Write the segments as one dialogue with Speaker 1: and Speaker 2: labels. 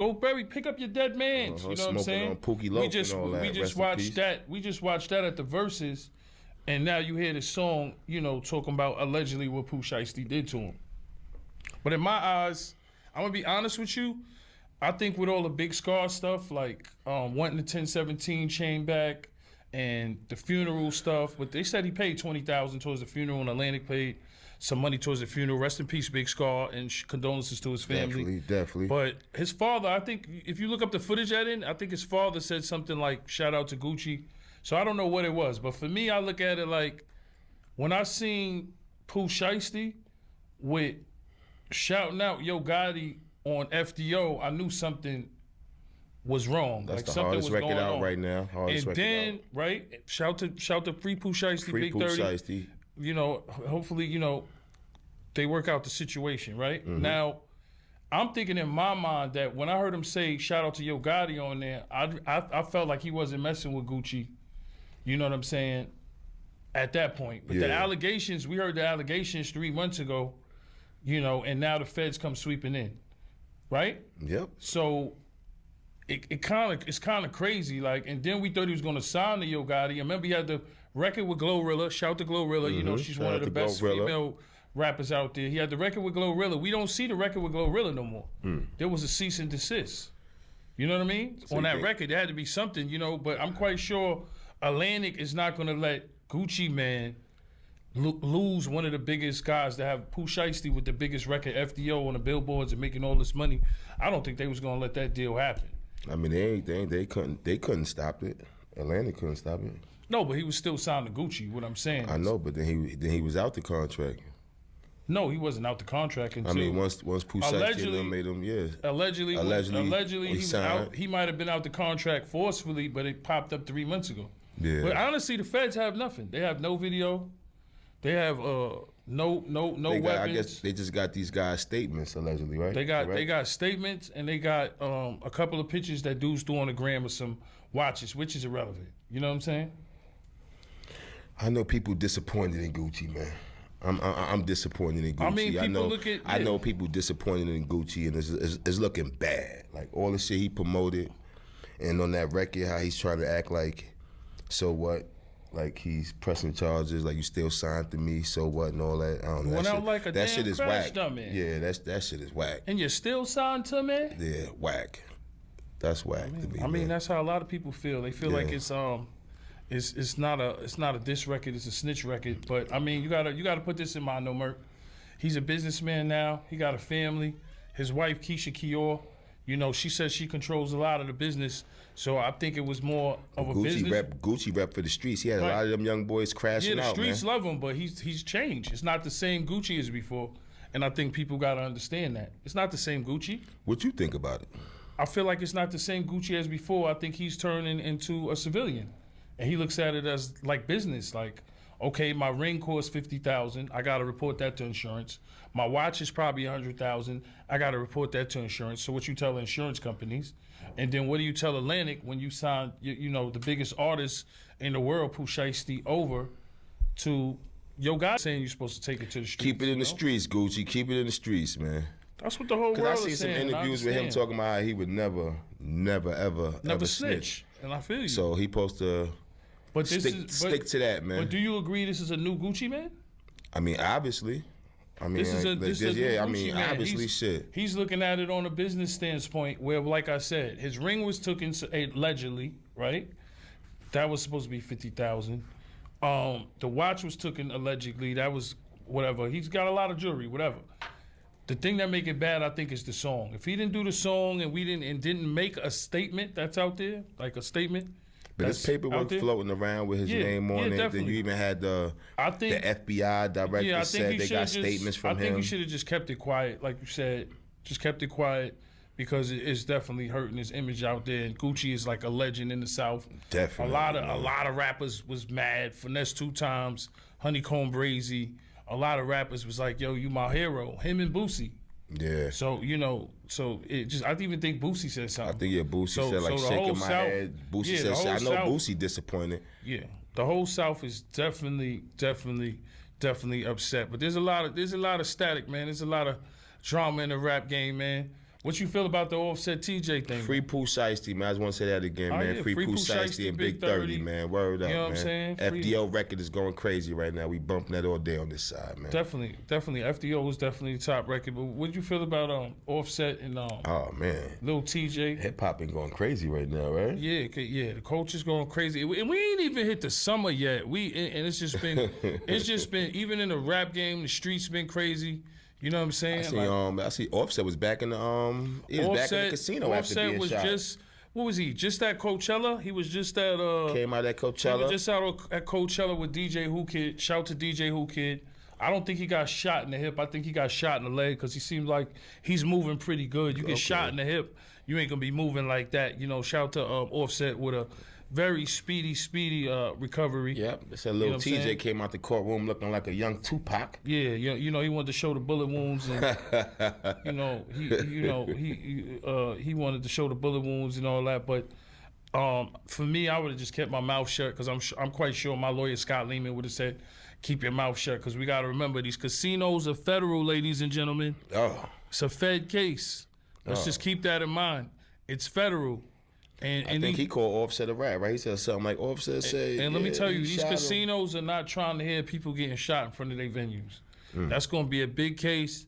Speaker 1: Go bury, pick up your dead mans. You know what I'm saying?
Speaker 2: On Pookie Loaf and all that.
Speaker 1: We just watched that. We just watched that at the Verses, and now you hear the song, you know, talking about allegedly what Pooh Shiesty did to him. But in my eyes, I'm gonna be honest with you. I think with all the Big Scar stuff, like wanting the 1017 chain back and the funeral stuff, but they said he paid $20,000 towards the funeral, and Atlantic paid some money towards the funeral. Rest in peace, Big Scar, and condolences to his family.
Speaker 2: Definitely.
Speaker 1: But his father, I think, if you look up the footage at it, I think his father said something like, shout out to Gucci. So I don't know what it was. But for me, I look at it like, when I seen Pooh Shiesty with shouting out Yo Gotti on FDO, I knew something was wrong.
Speaker 2: That's
Speaker 1: like
Speaker 2: the
Speaker 1: something
Speaker 2: hardest
Speaker 1: was
Speaker 2: record
Speaker 1: going
Speaker 2: out
Speaker 1: on.
Speaker 2: right now. Hardest
Speaker 1: and then, out. Right, shout to Free Pooh Shiesty,
Speaker 2: Free
Speaker 1: Big
Speaker 2: Pooh
Speaker 1: 30.
Speaker 2: Shiesty.
Speaker 1: You know, hopefully, you know, they work out the situation, right?
Speaker 2: Mm-hmm.
Speaker 1: Now, I'm thinking in my mind that when I heard him say shout out to Yo Gotti on there, I felt like he wasn't messing with Gucci. You know what I'm saying? At that point. But the allegations, we heard the allegations 3 months ago, you know, and now the feds come sweeping in. Right?
Speaker 2: Yep.
Speaker 1: So it's kind of crazy. Like, and then we thought he was gonna sign to Yo Gotti. I remember he had the record with Glorilla. Shout to Glorilla. Mm-hmm. You know, she's one of the best female rappers out there. He had the record with Glorilla. We don't see the record with Glorilla no more. There was a cease and desist. You know what I mean? So on that record, there had to be something, you know, but I'm quite sure Atlantic is not gonna let Gucci Man lose one of the biggest guys to have Pooh Shiesty with the biggest record, FDO, on the billboards and making all this money. I don't think they was gonna let that deal happen.
Speaker 2: I mean, they couldn't stop it. Atlantic couldn't stop it.
Speaker 1: No, but he was still signed to Gucci. What I'm saying is,
Speaker 2: I know, but then he was out the contract.
Speaker 1: No, he wasn't out the contract until.
Speaker 2: I mean, once Pooh Shiesty made him,
Speaker 1: Allegedly he was out. He might have been out the contract forcefully, but it popped up 3 months ago.
Speaker 2: Yeah.
Speaker 1: But honestly, the feds have nothing. They have no video. They have no weapons.
Speaker 2: I guess they just got these guys' statements allegedly, right?
Speaker 1: They got statements, and they got a couple of pictures that dudes threw on the gram of some watches, which is irrelevant. You know what I'm saying?
Speaker 2: I know people disappointed in Gucci, man. I'm disappointed in Gucci.
Speaker 1: I mean, people
Speaker 2: I know people disappointed in Gucci, and it's looking bad. Like all the shit he promoted, and on that record, how he's trying to act like, so what? Like he's pressing charges, like you still signed to me, so what, and all that. I don't know. That shit is whack.
Speaker 1: Dummy.
Speaker 2: Yeah, that shit is whack.
Speaker 1: And you're still signed to me?
Speaker 2: Yeah, whack. That's whack to me.
Speaker 1: I mean, that's how a lot of people feel. They feel like it's not a diss record, it's a snitch record. But I mean, you gotta put this in mind, though, Merk. He's a businessman now. He got a family. His wife Keisha Kior, you know, she says she controls a lot of the business. So I think it was more of a business.
Speaker 2: Gucci rep for the streets. He had a lot of them young boys crashing out,
Speaker 1: Yeah, the streets love him, but he's changed. It's not the same Gucci as before, and I think people got to understand that. It's not the same Gucci.
Speaker 2: What you think about it?
Speaker 1: I feel like it's not the same Gucci as before. I think he's turning into a civilian, and he looks at it as like business. Like, okay, my ring costs $50,000. I got to report that to insurance. My watch is probably $100,000. I got to report that to insurance. So what you tell insurance companies, and then what do you tell Atlantic when you sign, you know, the biggest artist in the world, Pooh Shiesty, over to Yo Gotti saying you're supposed to take it to the streets?
Speaker 2: Keep it in the streets, Gucci. Keep it in the streets, man.
Speaker 1: That's what the whole world is saying.
Speaker 2: I seen some interviews with him talking about how he would never snitch.
Speaker 1: And I feel you.
Speaker 2: So he supposed to stick to that, man.
Speaker 1: But do you agree this is a new Gucci man?
Speaker 2: I mean, obviously. I mean, obviously, shit.
Speaker 1: He's looking at it on a business standpoint where, like I said, his ring was taken allegedly, right? That was supposed to be $50,000. The watch was taken allegedly. That was whatever. He's got a lot of jewelry, whatever. The thing that make it bad, I think, is the song. If he didn't do the song and didn't make a statement that's out there, like a statement.
Speaker 2: But his paperwork floating around with his name on it.
Speaker 1: Definitely.
Speaker 2: Then you even had the FBI director said they got statements from him.
Speaker 1: I think he should have just kept it quiet, like you said. Just kept it quiet because it's definitely hurting his image out there. And Gucci is like a legend in the South.
Speaker 2: Definitely.
Speaker 1: A lot of rappers was mad. Finesse 2 times, Honeycomb Brazy. A lot of rappers was like, yo, you my hero. Him and Boosie.
Speaker 2: Yeah.
Speaker 1: So, you know, I even think Boosie said something.
Speaker 2: I think, Boosie said, like, shaking my head. Boosie said, I know Boosie disappointed.
Speaker 1: Yeah. The whole South is definitely upset. But there's a lot of static, man. There's a lot of drama in the rap game, man. What you feel about the Offset TJ thing?
Speaker 2: Free Pooh Shiesty, man. I just want to say that again, man.
Speaker 1: Yeah,
Speaker 2: Free Pooh Shiesty and Big 30, man. Word up, man.
Speaker 1: You know what I'm saying?
Speaker 2: FDO record is going crazy right now. We bumping that all day on this side, man.
Speaker 1: Definitely. FDO was definitely the top record. But what you feel about Offset and
Speaker 2: oh man,
Speaker 1: Lil TJ?
Speaker 2: Hip hop been going crazy right now, right?
Speaker 1: Yeah. The culture's going crazy, and we ain't even hit the summer yet. And it's just been even in the rap game, the streets been crazy. You know what I'm saying?
Speaker 2: I see Offset was back in the he was back in the casino after being
Speaker 1: was
Speaker 2: shot.
Speaker 1: Just what was he? Just at Coachella? He was just at
Speaker 2: came out at Coachella.
Speaker 1: He was just out at Coachella with DJ Who Kid. Shout to DJ Who Kid. I don't think he got shot in the hip. I think he got shot in the leg because he seems like he's moving pretty good. You get shot in the hip, you ain't gonna be moving like that. You know, shout to Offset with a very speedy recovery.
Speaker 2: Yep. It's a little TJ came out the courtroom looking like a young Tupac.
Speaker 1: Yeah, you know, he wanted to show the bullet wounds, and he wanted to show the bullet wounds and all that. But for me, I would have just kept my mouth shut because I'm quite sure my lawyer Scott Lehman would have said, "Keep your mouth shut," because we got to remember these casinos are federal, ladies and gentlemen.
Speaker 2: Oh,
Speaker 1: it's a Fed case. Let's just keep that in mind. It's federal. And
Speaker 2: I think he called Offset a rat, right? He said something like Offset said.
Speaker 1: And let me tell you, these casinos are not trying to hear people getting shot in front of their venues. That's going to be a big case,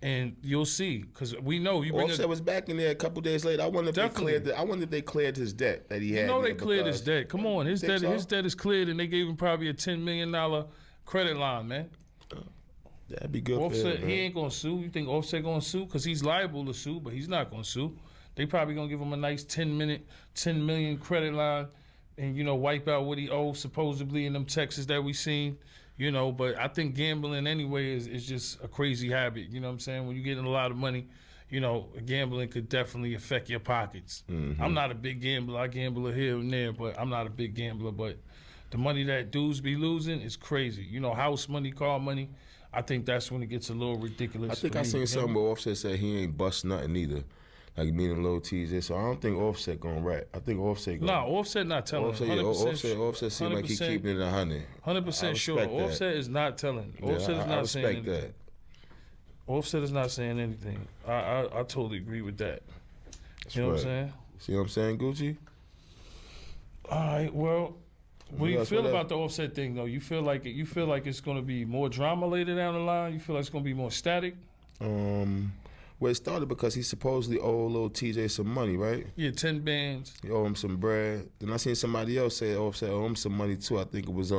Speaker 1: and you'll see, because we know
Speaker 2: Offset was back in there a couple days later. I wonder if they cleared his debt that he had.
Speaker 1: You know they cleared his debt. Come on, his debt is cleared, and they gave him probably a $10 million credit line, man.
Speaker 2: That'd be good.
Speaker 1: Offset,
Speaker 2: for him,
Speaker 1: he ain't gonna sue. You think Offset gonna sue? Because he's liable to sue, but he's not gonna sue. They probably gonna give him a nice 10 million credit line, and wipe out what he owes supposedly in them Texas that we seen. But I think gambling anyway is just a crazy habit. You know what I'm saying? When you get in a lot of money, gambling could definitely affect your pockets. Mm-hmm. I'm not a big gambler. I gamble here and there, but I'm not a big gambler. But the money that dudes be losing is crazy. House money, car money. I think that's when it gets a little ridiculous.
Speaker 2: I think I seen something where Offset said he ain't bust nothing either. Like meaning Lil TJ, so I don't think Offset gonna rap. I think Offset gonna.
Speaker 1: Nah, Offset not telling.
Speaker 2: Offset seem like he keeping it 100.
Speaker 1: 100% sure. Offset is not telling. Offset is not saying anything. That. Offset is not saying anything. I totally agree with that. You know what I'm saying?
Speaker 2: See what I'm saying, Gucci?
Speaker 1: All right. Well, what do you feel about the Offset thing, though? You feel like it's gonna be more drama later down the line? You feel like it's gonna be more static?
Speaker 2: Well, it started because he supposedly owed Lil TJ some money, right?
Speaker 1: Yeah, 10 bands.
Speaker 2: He owed him some bread. Then I seen somebody else say Offset owed him some money too. I think it was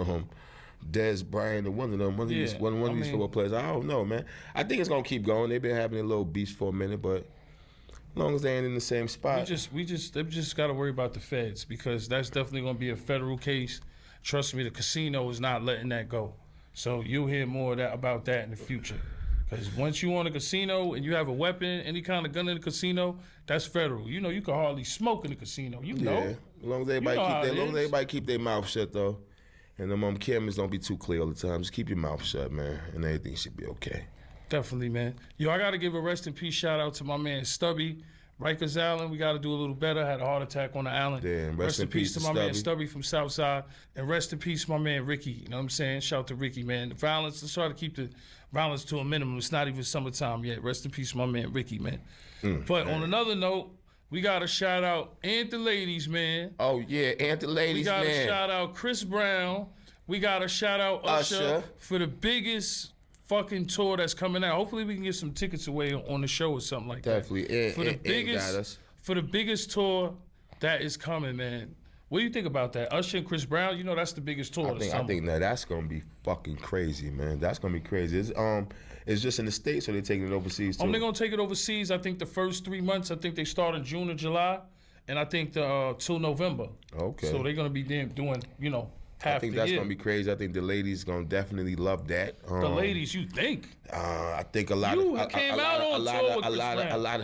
Speaker 2: Dez Bryant or one of them, one of these football players. I don't know, man. I think it's gonna keep going. They've been having a little beef for a minute, but as long as they ain't in the same spot.
Speaker 1: They just gotta worry about the feds, because that's definitely gonna be a federal case. Trust me, the casino is not letting that go. So you'll hear more about that in the future. Because once you own a casino and you have a weapon, any kind of gun in the casino, that's federal. You can hardly smoke in the casino.
Speaker 2: Yeah. As long as everybody keep their mouth shut though, and them cameras don't be too clear all the time. Just keep your mouth shut, man, and everything should be okay.
Speaker 1: Definitely, man. I gotta give a rest in peace shout out to my man Stubby. Rikers Island, we got to do a little better. Had a heart attack on the island.
Speaker 2: Damn, rest in peace
Speaker 1: to my man Stubby from Southside. And rest in peace my man Ricky. You know what I'm saying? Shout out to Ricky, man. The violence, let's try to keep the violence to a minimum. It's not even summertime yet. Rest in peace my man Ricky, man. But on another note, we got to shout out the Ladies, man.
Speaker 2: Oh, yeah, the Ladies, man.
Speaker 1: We got to shout out Chris Brown. We got to shout out Usher for the biggest fucking tour that's coming out. Hopefully we can get some tickets away on the show or something like that.
Speaker 2: Definitely.
Speaker 1: For the biggest tour that is coming, man. What do you think about that? Usher and Chris Brown, that's the biggest tour.
Speaker 2: I think that's gonna be fucking crazy, man. That's gonna be crazy. It's just in the States, or they taking it overseas too?
Speaker 1: They're gonna take it overseas. I think the first 3 months, I think they start in June or July, and I think till November.
Speaker 2: Okay.
Speaker 1: So they're gonna be doing,
Speaker 2: I think that's gonna be crazy. I think the ladies gonna definitely love that.
Speaker 1: The ladies, you think?
Speaker 2: I think a lot of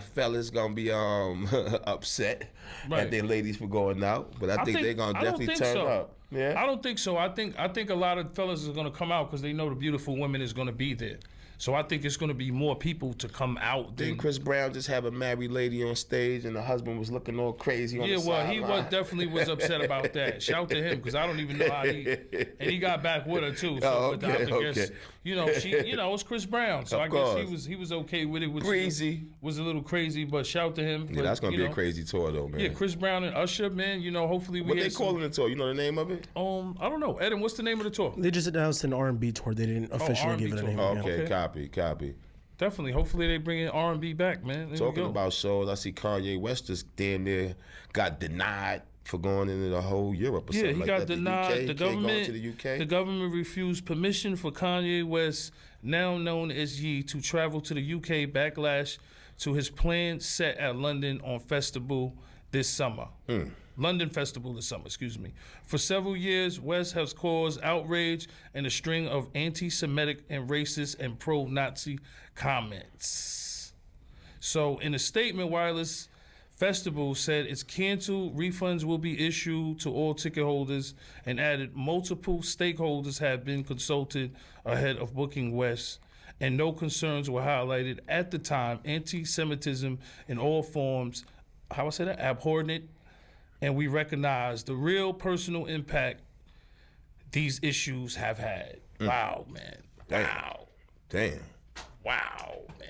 Speaker 2: fellas gonna be upset at their ladies for going out, but I think they're gonna definitely turn up. Yeah,
Speaker 1: I don't think so. I think a lot of fellas are gonna come out because they know the beautiful women is gonna be there. So I think it's going to be more people to come out.
Speaker 2: Didn't Chris Brown just have a married lady on stage and the husband was looking all crazy on the sideline?
Speaker 1: He definitely was upset about that. Shout out to him, because I don't even know how and he got back with her too. So guess, it's Chris Brown. So I guess he was okay with it. Which
Speaker 2: Breezy
Speaker 1: was a little crazy, but shout out to him.
Speaker 2: Yeah, that's gonna be a crazy tour though, man.
Speaker 1: Yeah, Chris Brown and Usher, man. Hopefully we.
Speaker 2: What they calling the tour? You know the name of it?
Speaker 1: I don't know. Eden, what's the name of the tour?
Speaker 3: They just announced an R&B tour. They didn't officially give it a name.
Speaker 2: Okay, copy.
Speaker 1: Definitely. Hopefully they bring in R&B back, man.
Speaker 2: Talking about shows, I see Kanye West just damn near got denied for going into the whole Europe or something like that.
Speaker 1: Yeah, he got denied. The government refused permission for Kanye West, now known as Ye, to travel to the UK, backlash to his planned set at London Festival this summer. Excuse me. For several years, West has caused outrage and a string of anti-Semitic and racist and pro-Nazi comments. So in a statement, Wireless Festival said it's canceled, refunds will be issued to all ticket holders, and added multiple stakeholders have been consulted ahead of booking West, and no concerns were highlighted at the time. Anti-Semitism in all forms, abhorrent, and we recognize the real personal impact these issues have had. Wow, man.
Speaker 2: Damn.
Speaker 1: Wow, man.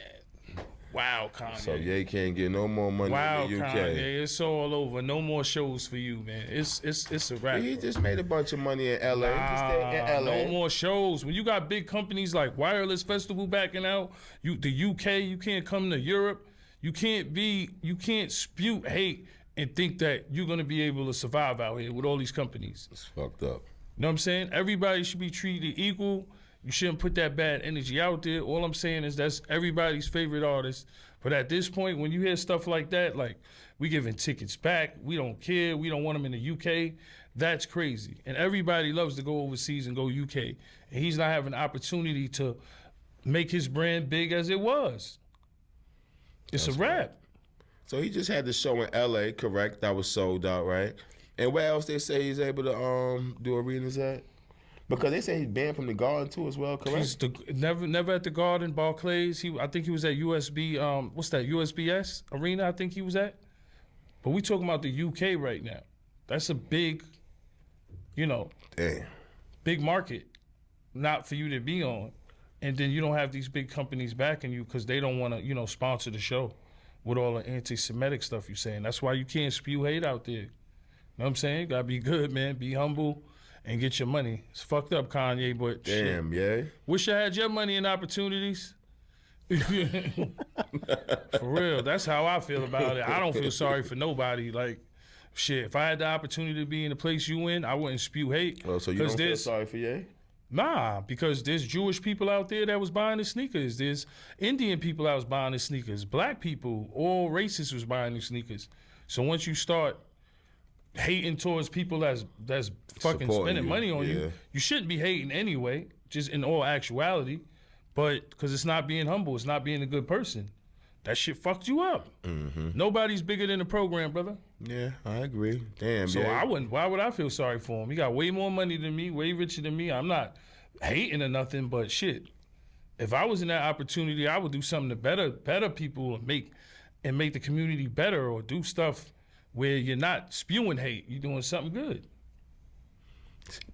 Speaker 1: Wow, Kanye.
Speaker 2: So Ye can't get no more money in the UK.
Speaker 1: Kanye, it's all over. No more shows for you, man. It's a wrap.
Speaker 2: He just made a bunch of money in LA.
Speaker 1: No more shows. When you got big companies like Wireless Festival backing out, the UK, you can't come to Europe. You can't spew hate and think that you're going to be able to survive out here with all these companies.
Speaker 2: It's fucked up.
Speaker 1: You know what I'm saying? Everybody should be treated equal. You shouldn't put that bad energy out there. All I'm saying is that's everybody's favorite artist. But at this point, when you hear stuff like that, like we giving tickets back, we don't care, we don't want them in the UK, that's crazy. And everybody loves to go overseas and go UK. And he's not having an opportunity to make his brand big as it was. It's a wrap. Right.
Speaker 2: So he just had the show in LA, correct? That was sold out, right? And where else they say he's able to do arenas at? Because they say he's banned from the Garden too as well, correct?
Speaker 1: Never at the Garden, Barclays. I think he was at USB. What's that? USBS Arena. I think he was at. But we talking about the UK right now. That's a big, big market, not for you to be on, and then you don't have these big companies backing you because they don't want to, sponsor the show with all the anti-Semitic stuff you're saying. That's why you can't spew hate out there. You know what I'm saying? You gotta be good, man. Be humble and get your money. It's fucked up, Kanye, but
Speaker 2: damn,
Speaker 1: shit. Yeah. Wish I had your money and opportunities. For real, that's how I feel about it. I don't feel sorry for nobody. Like, shit, if I had the opportunity to be in the place you in, I wouldn't spew hate.
Speaker 2: Oh, so you don't feel sorry for Ye?
Speaker 1: Nah, because there's Jewish people out there that was buying the sneakers. There's Indian people that was buying the sneakers. Black people, all races was buying the sneakers. So once you start hating towards people that's fucking spending money on you, you shouldn't be hating anyway, just in all actuality. But because it's not being humble, it's not being a good person. That shit fucked you up. Mm-hmm. Nobody's bigger than the program, brother.
Speaker 2: Yeah, I agree. Damn,
Speaker 1: so why would I feel sorry for him? He got way more money than me, way richer than me. I'm not hating or nothing, but shit. If I was in that opportunity, I would do something to better people and make the community better, or do stuff where you're not spewing hate. You're doing something good.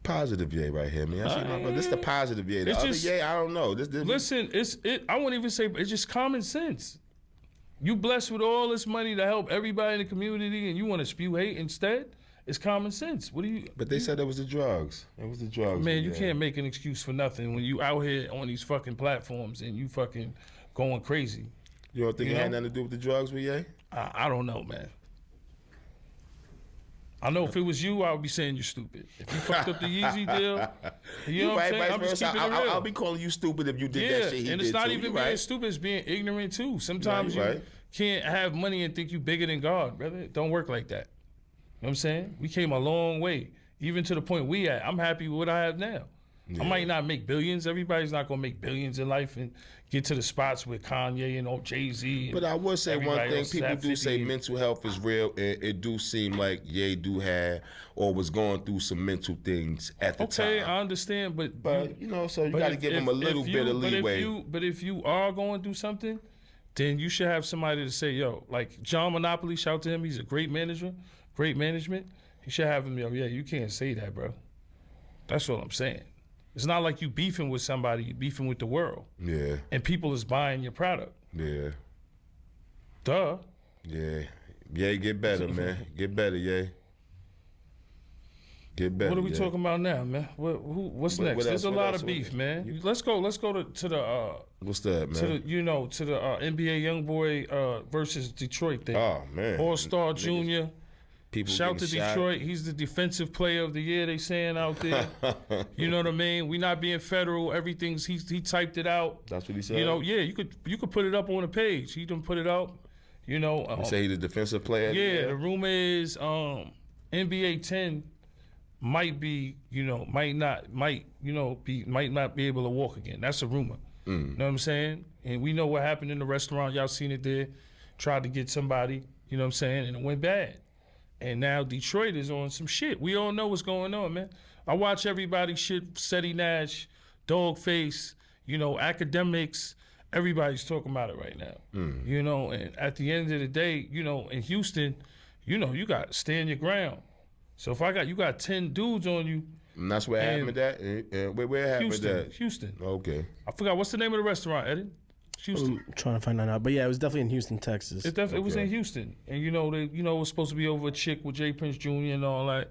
Speaker 2: Positive Ye right here, man. This is the positive Ye. The other Ye, I don't know.
Speaker 1: Listen, I won't even say, it's just common sense. You blessed with all this money to help everybody in the community, and you want to spew hate instead? It's common sense. What do you?
Speaker 2: But they said it was the drugs. It was the drugs.
Speaker 1: Man, you can't make an excuse for nothing when you out here on these fucking platforms and you fucking going crazy.
Speaker 2: You don't think it had nothing to do with the drugs with Ye?
Speaker 1: I don't know, man. I know if it was you, I would be saying you're stupid. If you fucked up the Yeezy deal, you know what I'm saying? I'm just keeping it real.
Speaker 2: I'll be calling you stupid if you did that shit he did.
Speaker 1: And it's not even being stupid, it's being ignorant too. Sometimes you can't have money and think you bigger than God, brother. It don't work like that. You know what I'm saying? We came a long way, even to the point we at. I'm happy with what I have now. I might not make billions. Everybody's not gonna make billions in life and get to the spots with Kanye and Jay-Z.
Speaker 2: But I would say one thing: people do say mental health is real, and it do seem like Ye do have or was going through some mental things at the time.
Speaker 1: Okay, I understand, but
Speaker 2: so you got to give him a little bit of leeway.
Speaker 1: But if you are going through something, then you should have somebody to say, yo, like John Monopoly, shout to him. He's a great manager, great management. You should have him, yo, yeah, you can't say that, bro. That's what I'm saying. It's not like you beefing with somebody, you beefing with the world.
Speaker 2: Yeah.
Speaker 1: And people is buying your product.
Speaker 2: Yeah.
Speaker 1: Duh.
Speaker 2: Yeah. Ye, get better, man. Get better, Ye. Get better.
Speaker 1: What are we talking about now, man? What's next? There's a lot of beef, man. Let's go to the
Speaker 2: what's that, man?
Speaker 1: To the NBA YoungBoy versus Detroit thing.
Speaker 2: Oh man.
Speaker 1: All-Star Junior.
Speaker 2: People
Speaker 1: shout to Detroit. He's the defensive player of the year, they saying out there. You know what I mean? We not being federal. Everything's he typed it out.
Speaker 2: That's what he said.
Speaker 1: Yeah, you could put it up on the page. He done put it out.
Speaker 2: You say he's the defensive player.
Speaker 1: Yeah, the rumor is NBA 10 might be, might not be able to walk again. That's a rumor. You know what I'm saying? And we know what happened in the restaurant. Y'all seen it there. Tried to get somebody, you know what I'm saying, and it went bad. And now Detroit is on some shit. We all know what's going on, man. I watch everybody shit, Seti Nash, Dogface, academics. Everybody's talking about it right now. And at the end of the day, in Houston, you got to stand your ground. So if you got 10 dudes on you.
Speaker 2: And that's where happened at? Where happened at?
Speaker 1: Houston.
Speaker 2: Okay.
Speaker 1: I forgot, what's the name of the restaurant, Eddie? Houston.
Speaker 3: I'm trying to find that out. But yeah, it was definitely in Houston, Texas.
Speaker 1: It was in Houston. And it was supposed to be over a chick with Jay Prince Jr. and all that. You know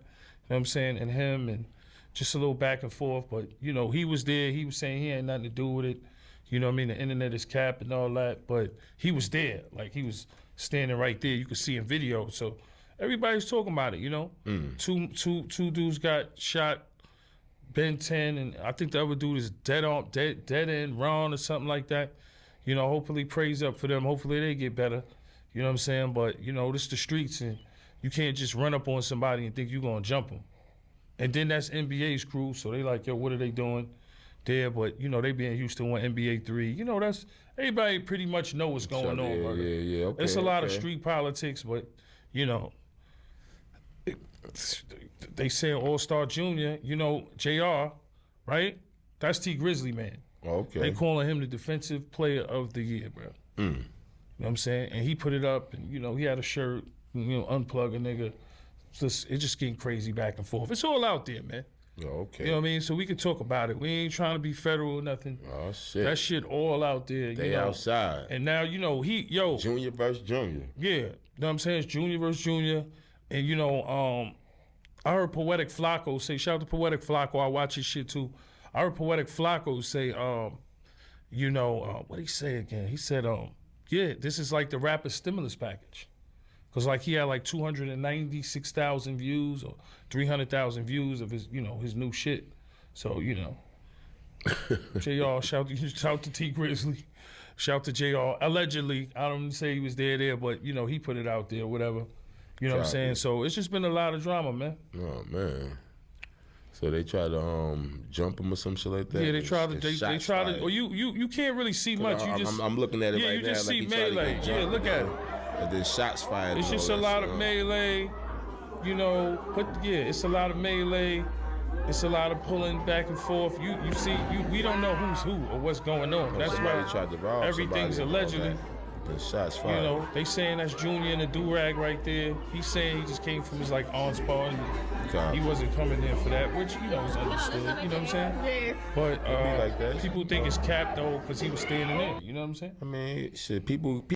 Speaker 1: what I'm saying? And him and just a little back and forth. But, he was there. He was saying he had nothing to do with it. You know what I mean? The internet is capped and all that. But he was there. Like, he was standing right there. You could see in video. So everybody's talking about it, Two dudes got shot, Ben 10, and I think the other dude is dead end Ron or something like that. Hopefully praise up for them. Hopefully they get better. You know what I'm saying? But, this the streets, and you can't just run up on somebody and think you're going to jump them. And then that's NBA's crew, so they like, yo, what are they doing there? But, they be in Houston on NBA 3. that's, everybody pretty much know what's going on.
Speaker 2: Yeah, okay.
Speaker 1: It's a lot of street politics, but, they say All-Star Junior, JR, right? That's T Grizzly, man.
Speaker 2: Okay.
Speaker 1: They calling him the defensive player of the year, bro. You know what I'm saying? And he put it up, and, he had a shirt, unplug a nigga. It's just getting crazy back and forth. It's all out there, man.
Speaker 2: Okay.
Speaker 1: You know what I mean? So we can talk about it. We ain't trying to be federal or nothing.
Speaker 2: Oh, shit.
Speaker 1: That shit all out there.
Speaker 2: They outside.
Speaker 1: And now,
Speaker 2: Junior versus Junior.
Speaker 1: Yeah. You know what I'm saying? It's Junior versus Junior. And, I heard Poetic Flacco say, shout out to Poetic Flacco, I watch his shit too. I heard Poetic Flacco say, what'd he say again? He said, this is like the rapper stimulus package. Because he had 296,000 views or 300,000 views of his, his new shit. So, JR, shout to T Grizzly. Shout to JR. Allegedly, I don't say he was there, but, he put it out there, whatever. You know what I'm saying? So it's just been a lot of drama, man.
Speaker 2: Oh, man. So they try to jump him or some shit like that?
Speaker 1: Yeah, they try to. Or you can't really see much.
Speaker 2: I'm looking at it right now.
Speaker 1: Yeah, you just see melee. Yeah, look at it.
Speaker 2: And then shots fired.
Speaker 1: It's just a lot of melee. It's a lot of melee. It's a lot of pulling back and forth. You see, we don't know who's who or what's going on. That's why
Speaker 2: tried to rob
Speaker 1: everything's allegedly.
Speaker 2: The shots fired.
Speaker 1: They saying that's Junior in the do-rag right there. He's saying he just came from his on spot. He wasn't coming there for that, which is understood. You know what I'm saying? But people think it's capped though because he was standing there. You know what I'm saying?
Speaker 2: I mean, shit. People